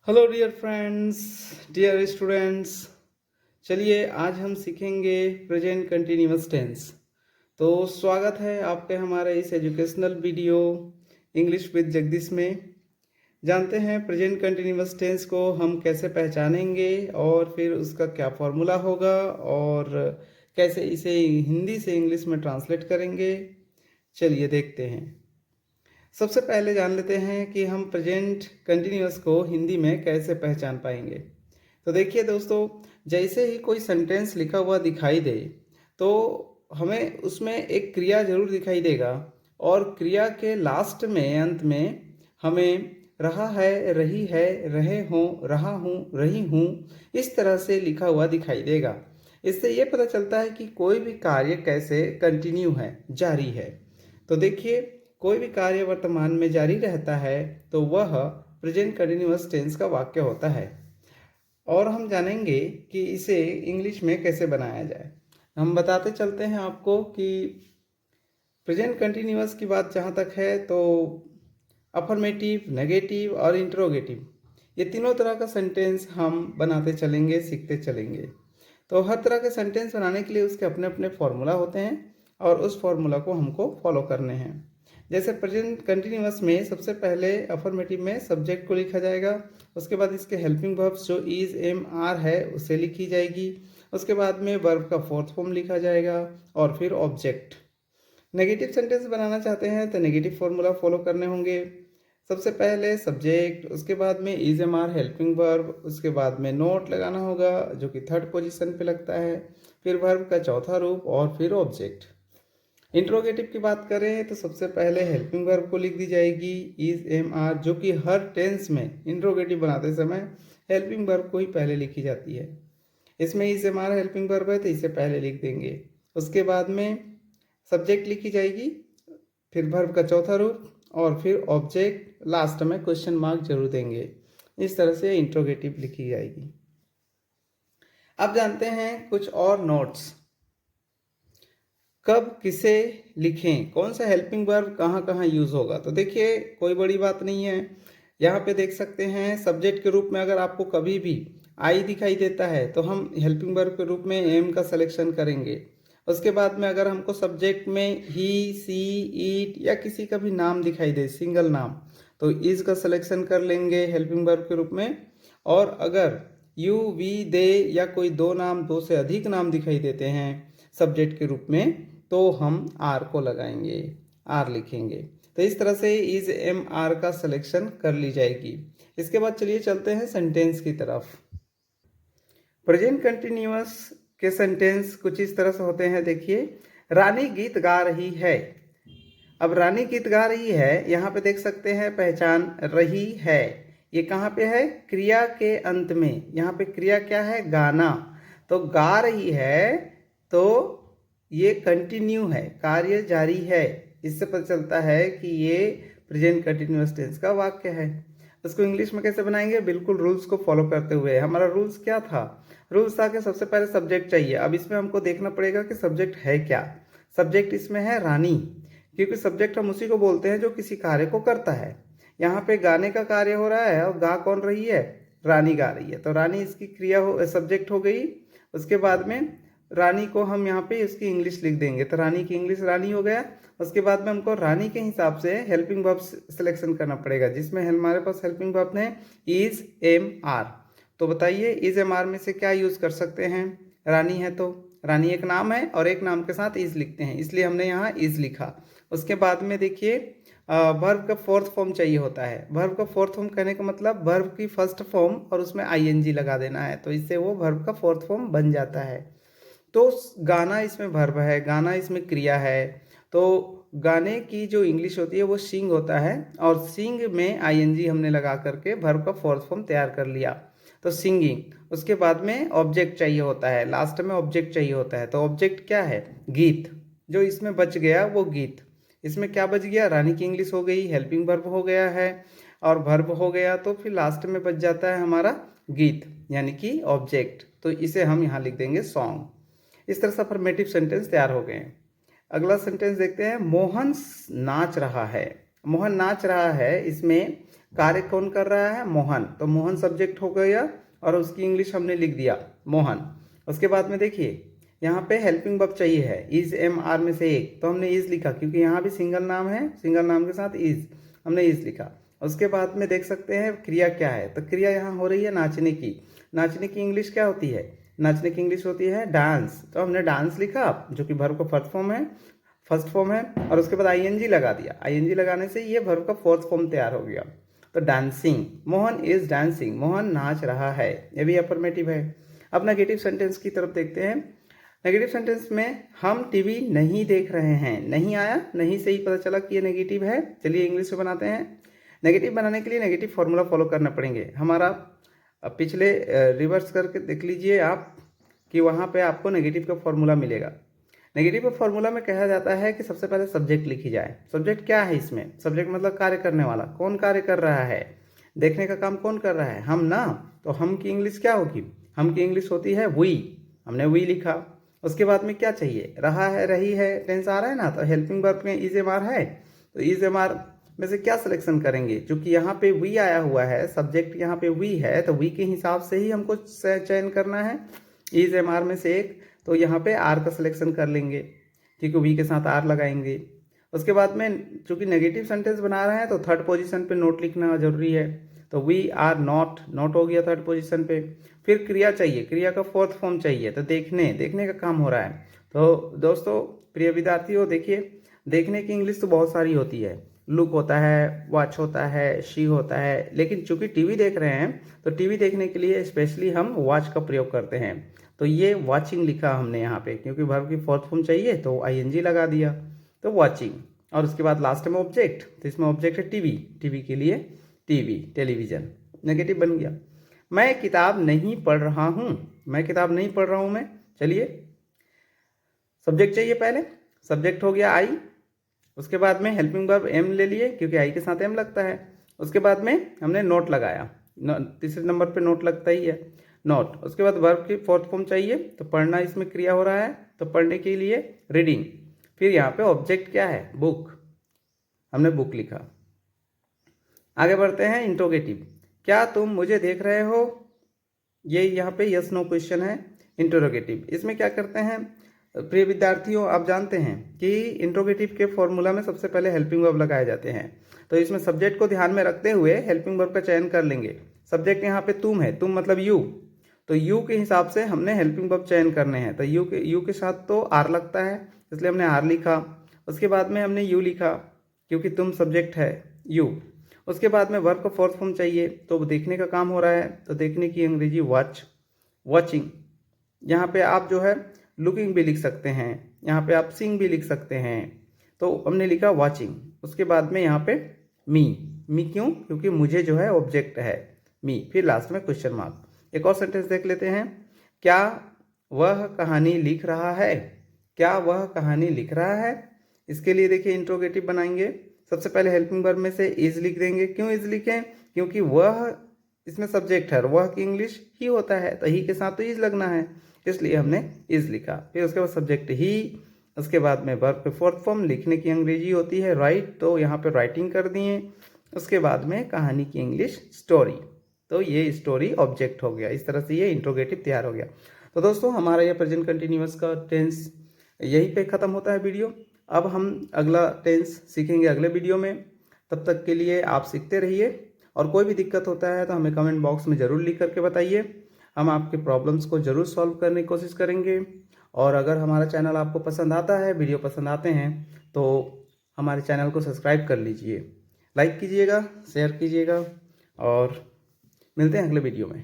Hello dear friends, dear students. चलिए आज हम सीखेंगे प्रेजेंट कंटिन्यूअस टेंस। तो स्वागत है आपके हमारे इस educational video English with Jagdish में। जानते हैं प्रेजेंट कंटिन्यूअस टेंस को हम कैसे पहचानेंगे और फिर उसका क्या फॉर्मूला होगा और कैसे इसे हिंदी से इंग्लिश में ट्रांसलेट करेंगे। चलिए देखते हैं। सबसे पहले जान लेते हैं कि हम प्रेजेंट कंटिन्यूअस को हिंदी में कैसे पहचान पाएंगे। तो देखिए दोस्तों, जैसे ही कोई सेंटेंस लिखा हुआ दिखाई दे तो हमें उसमें एक क्रिया जरूर दिखाई देगा और क्रिया के लास्ट में अंत में हमें रहा है, रही है, रहे हों, रहा हूँ, रही हूँ, इस तरह से लिखा हुआ दिखाई देगा। इससे ये पता चलता है कि कोई भी कार्य कैसे कंटिन्यू है, जारी है। तो देखिए, कोई भी कार्य वर्तमान में जारी रहता है तो वह प्रेजेंट कंटिन्यूअस टेंस का वाक्य होता है। और हम जानेंगे कि इसे इंग्लिश में कैसे बनाया जाए। हम बताते चलते हैं आपको कि प्रेजेंट कंटिन्यूअस की बात जहाँ तक है तो अफर्मेटिव, नेगेटिव और इंट्रोगेटिव, ये तीनों तरह का सेंटेंस हम बनाते चलेंगे, सीखते चलेंगे। तो हर तरह के सेंटेंस बनाने के लिए उसके अपने अपने फॉर्मूला होते हैं और उस फॉर्मूला को हमको फॉलो करने हैं। जैसे प्रेजेंट कंटिन्यूअस में सबसे पहले अफर्मेटिव में सब्जेक्ट को लिखा जाएगा, उसके बाद इसके हेल्पिंग वर्ब्स जो इज, एम, आर है उसे लिखी जाएगी, उसके बाद में वर्ब का फोर्थ फॉर्म लिखा जाएगा और फिर ऑब्जेक्ट। नेगेटिव सेंटेंस बनाना चाहते हैं तो नेगेटिव फॉर्मूला फॉलो करने होंगे। सबसे पहले सब्जेक्ट, उसके बाद में is, am, are, helping verb, उसके बाद में नोट लगाना होगा जो कि थर्ड पोजीशन पे लगता है, फिर वर्ब का चौथा रूप और फिर ऑब्जेक्ट। इंट्रोगेटिव की बात करें तो सबसे पहले हेल्पिंग वर्ब को लिख दी जाएगी इज, एम, आर, जो कि हर टेंस में इंट्रोगेटिव बनाते समय हेल्पिंग वर्ब को ही पहले लिखी जाती है। इसमें is, am, are helping verb है तो इसे पहले लिख देंगे। उसके बाद में सब्जेक्ट लिखी जाएगी, फिर वर्ब का चौथा रूप और फिर ऑब्जेक्ट, लास्ट में क्वेश्चन मार्क जरूर देंगे। इस तरह से इंट्रोगेटिव लिखी जाएगी। अब जानते हैं कुछ और नोट्स। कब किसे लिखें, कौन सा हेल्पिंग वर्ब कहाँ कहाँ यूज होगा। तो देखिए, कोई बड़ी बात नहीं है। यहाँ पे देख सकते हैं सब्जेक्ट के रूप में अगर आपको कभी भी आई दिखाई देता है तो हम हेल्पिंग वर्ब के रूप में एम का सिलेक्शन करेंगे। उसके बाद में अगर हमको सब्जेक्ट में ही, सी, ईट या किसी का भी नाम दिखाई दे, सिंगल नाम, तो इज का सिलेक्शन कर लेंगे हेल्पिंग वर्ब के रूप में। और अगर यू, वी, दे या कोई दो नाम, दो से अधिक नाम दिखाई देते हैं सब्जेक्ट के रूप में तो हम आर को लगाएंगे, आर लिखेंगे। तो इस तरह से इज, एम, आर का सिलेक्शन कर ली जाएगी। इसके बाद चलिए चलते हैं सेंटेंस की तरफ। प्रेजेंट कंटिन्यूअस के सेंटेंस कुछ इस तरह से होते हैं। देखिए, रानी गीत गा रही है। अब रानी गीत गा रही है, यहाँ पे देख सकते हैं पहचान रही है, ये कहाँ पे है, क्रिया के अंत में। यहाँ पे क्रिया क्या है, गाना। तो गा रही है तो ये कंटिन्यू है, कार्य जारी है। इससे पता चलता है कि ये प्रेजेंट कंटिन्यूअस टेंस का वाक्य है। इसको इंग्लिश में कैसे बनाएंगे, बिल्कुल रूल्स को फॉलो करते हुए। हमारा रूल्स क्या था, रूल्स था कि सबसे पहले सब्जेक्ट चाहिए। अब इसमें हमको देखना पड़ेगा कि सब्जेक्ट है क्या। सब्जेक्ट इसमें है रानी, क्योंकि सब्जेक्ट हम उसी को बोलते हैं जो किसी कार्य को करता है। यहाँ पे गाने का कार्य हो रहा है और गा कौन रही है, रानी गा रही है, तो रानी इसकी क्रिया हो, सब्जेक्ट हो गई। उसके बाद में रानी को हम यहाँ पे इसकी इंग्लिश लिख देंगे, तो रानी की इंग्लिश रानी हो गया। उसके बाद में हमको रानी के हिसाब से हेल्पिंग वर्ब सिलेक्शन करना पड़ेगा, जिसमें हमारे पास हेल्पिंग वर्ब है इज, एम, आर। तो बताइए इज, एम, आर में से क्या यूज कर सकते हैं। रानी है तो रानी एक नाम है और एक नाम के साथ इज लिखते हैं, इसलिए हमने यहाँ इज लिखा। उसके बाद में देखिए, वर्ब का फोर्थ फॉर्म चाहिए होता है। वर्ब का फोर्थ फॉर्म कहने का मतलब वर्ब की फर्स्ट फॉर्म और उसमें आईएनजी लगा देना है, तो इससे वो वर्ब का फोर्थ फॉर्म बन जाता है। तो गाना इसमें वर्ब है, गाना इसमें क्रिया है। तो गाने की जो इंग्लिश होती है वो सिंग होता है और सिंग में आईएनजी हमने लगा करके वर्ब का फोर्थ फॉर्म तैयार कर लिया, तो सिंगिंग। उसके बाद में ऑब्जेक्ट चाहिए होता है, लास्ट में ऑब्जेक्ट चाहिए होता है। तो ऑब्जेक्ट क्या है, गीत। जो इसमें बच गया वो गीत। इसमें क्या बच गया, रानी की इंग्लिश हो गई, हेल्पिंग वर्ब हो गया है और वर्ब हो गया, तो फिर लास्ट में बच जाता है हमारा गीत यानी कि ऑब्जेक्ट। तो इसे हम यहाँ लिख देंगे सॉन्ग। इस तरह से अफर्मेटिव सेंटेंस तैयार हो गए हैं। अगला सेंटेंस देखते हैं, मोहन नाच रहा है। मोहन नाच रहा है, इसमें कार्य कौन कर रहा है? मोहन। तो मोहन सब्जेक्ट हो गया और उसकी इंग्लिश हमने लिख दिया मोहन। उसके बाद में देखिए यहाँ पे हेल्पिंग वर्ब चाहिए है, इज एम आर में से एक, तो हमने इज लिखा क्योंकि यहाँ भी सिंगल नाम है, सिंगल नाम के साथ इज, हमने इज लिखा। उसके बाद में देख सकते हैं क्रिया क्या है, तो क्रिया यहाँ हो रही है नाचने की। नाचने की इंग्लिश क्या होती है? नाचने की इंग्लिश होती है डांस, तो हमने डांस लिखा जो कि वर्ब का फर्स्ट फॉर्म है और उसके बाद आईएनजी लगा दिया। आईएनजी लगाने से ये वर्ब का फोर्थ फॉर्म तैयार हो गया। तो dancing, Mohan is dancing, Mohan नाच रहा है, ये भी अफर्मेटिव है। अब नेगेटिव सेंटेंस की तरफ देखते हैं। नेगेटिव सेंटेंस में हम टीवी नहीं देख रहे हैं, नहीं आया, नहीं से ही पता चला कि ये नेगेटिव है। चलिए इंग्लिश में बनाते हैं। नेगेटिव बनाने के लिए नेगेटिव फॉर्मूला फॉलो करना पड़ेंगे हमारा। पिछले रिवर्स करके देख लीजिए आप कि वहाँ पे आपको नेगेटिव का फॉर्मूला मिलेगा। नेगेटिव का फॉर्मूला में कहा जाता है कि सबसे पहले सब्जेक्ट लिखी जाए। सब्जेक्ट क्या है इसमें? सब्जेक्ट मतलब कार्य करने वाला। कौन कार्य कर रहा है? देखने का काम कौन कर रहा है? हम ना। तो हम की इंग्लिश क्या होगी? हम की इंग्लिश होती है वी, हमने वी लिखा। उसके बाद में क्या चाहिए? रहा है, रही है, टेंस आ रहा है ना, तो हेल्पिंग वर्ब में इज एम आर है, तो इज एम आर में से क्या सिलेक्शन करेंगे? क्योंकि यहाँ पे वी आया हुआ है, सब्जेक्ट यहाँ पे वी है, तो वी के हिसाब से ही हमको चयन करना है इज एम आर में से एक। तो यहाँ पे आर का सिलेक्शन कर लेंगे क्योंकि वी के साथ आर लगाएंगे। उसके बाद में चूंकि नेगेटिव सेंटेंस बना रहे हैं तो थर्ड पोजीशन पे नोट लिखना जरूरी है, तो वी आर नॉट, नोट हो गया थर्ड पोजीशन पे। फिर क्रिया चाहिए, क्रिया का फोर्थ फॉर्म चाहिए, तो देखने का काम हो रहा है। तो दोस्तों प्रिय विद्यार्थियों देखिए, देखने की इंग्लिश तो बहुत सारी होती है, लुक होता है, वॉच होता है, शी होता है, लेकिन चूंकि टीवी देख रहे हैं तो टीवी देखने के लिए स्पेशली हम वॉच का प्रयोग करते हैं। तो ये वॉचिंग लिखा हमने यहाँ पे क्योंकि वर्ब की फोर्थ फॉर्म चाहिए तो आईएनजी लगा दिया, तो वॉचिंग। और उसके बाद लास्ट में ऑब्जेक्ट, तो इसमें ऑब्जेक्ट है टीवी, टीवी के लिए टीवी, टेलीविजन, नेगेटिव बन गया। मैं किताब नहीं पढ़ रहा हूँ, मैं किताब नहीं पढ़ रहा हूँ मैं। चलिए सब्जेक्ट चाहिए पहले, सब्जेक्ट हो गया आई। उसके बाद में हेल्पिंग वर्ब एम ले लिए क्योंकि आई के साथ एम लगता है। उसके बाद में हमने नोट लगाया, तीसरे नंबर पे नोट लगता ही है, नोट। उसके बाद वर्ब की फोर्थ फॉर्म चाहिए, तो पढ़ना इसमें क्रिया हो रहा है, तो पढ़ने के लिए रीडिंग। फिर यहाँ पे ऑब्जेक्ट क्या है? बुक, हमने बुक लिखा। आगे बढ़ते हैं इंट्रोगेटिव, क्या तुम मुझे देख रहे हो? ये यहाँ पे यस नो क्वेश्चन है। इंट्रोगेटिव, इसमें क्या करते हैं प्रिय विद्यार्थियों, आप जानते हैं कि इंट्रोगेटिव के फॉर्मूला में सबसे पहले हेल्पिंग वर्ब लगाए जाते हैं। तो इसमें सब्जेक्ट को ध्यान में रखते हुए हेल्पिंग वर्ब का चयन कर लेंगे। सब्जेक्ट यहाँ पे तुम है, तुम मतलब यू, तो यू के हिसाब से हमने हेल्पिंग वर्ब चयन करने हैं। तो यू के साथ तो आर लगता है, इसलिए हमने आर लिखा। उसके बाद में हमने यू लिखा क्योंकि तुम सब्जेक्ट है यू। उसके बाद में वर्ब का फोर्थ फॉर्म चाहिए, तो देखने का काम हो रहा है, तो देखने की अंग्रेजी वॉच, वॉचिंग। यहाँ पे आप जो है लुकिंग भी लिख सकते हैं, यहाँ पे आप सीइंग भी लिख सकते हैं, तो हमने लिखा वॉचिंग। उसके बाद में यहाँ पे मी क्यों? क्योंकि मुझे जो है ऑब्जेक्ट है मी। फिर लास्ट में क्वेश्चन मार्क। एक और सेंटेंस देख लेते हैं, क्या वह कहानी लिख रहा है? क्या वह कहानी लिख रहा है? इसके लिए देखिए इंट्रोगेटिव बनाएंगे। सबसे पहले हेल्पिंग वर्ब में से इज लिख देंगे। क्यों इज लिखें? क्योंकि वह इसमें सब्जेक्ट है, वह की इंग्लिश ही होता है, तो ही के साथ तो इज लगना है, इसलिए हमने इज लिखा। फिर उसके बाद सब्जेक्ट ही, उसके बाद में वर्ब पे फोर्थ फॉर्म, लिखने की अंग्रेजी होती है राइट, तो यहाँ पे राइटिंग कर दिए। उसके बाद में कहानी की इंग्लिश स्टोरी, तो ये स्टोरी ऑब्जेक्ट हो गया। इस तरह से ये इंट्रोगेटिव तैयार हो गया। तो दोस्तों हमारा ये प्रेजेंट कंटिन्यूअस का टेंस यहीं पे ख़त्म होता है वीडियो। अब हम अगला टेंस सीखेंगे अगले वीडियो में। तब तक के लिए आप सीखते रहिए, और कोई भी दिक्कत होता है तो हमें कमेंट बॉक्स में ज़रूर लिख करके बताइए, हम आपके प्रॉब्लम्स को ज़रूर सॉल्व करने की कोशिश करेंगे। और अगर हमारा चैनल आपको पसंद आता है, वीडियो पसंद आते हैं, तो हमारे चैनल को सब्सक्राइब कर लीजिए, लाइक कीजिएगा, शेयर कीजिएगा, और मिलते हैं अगले वीडियो में।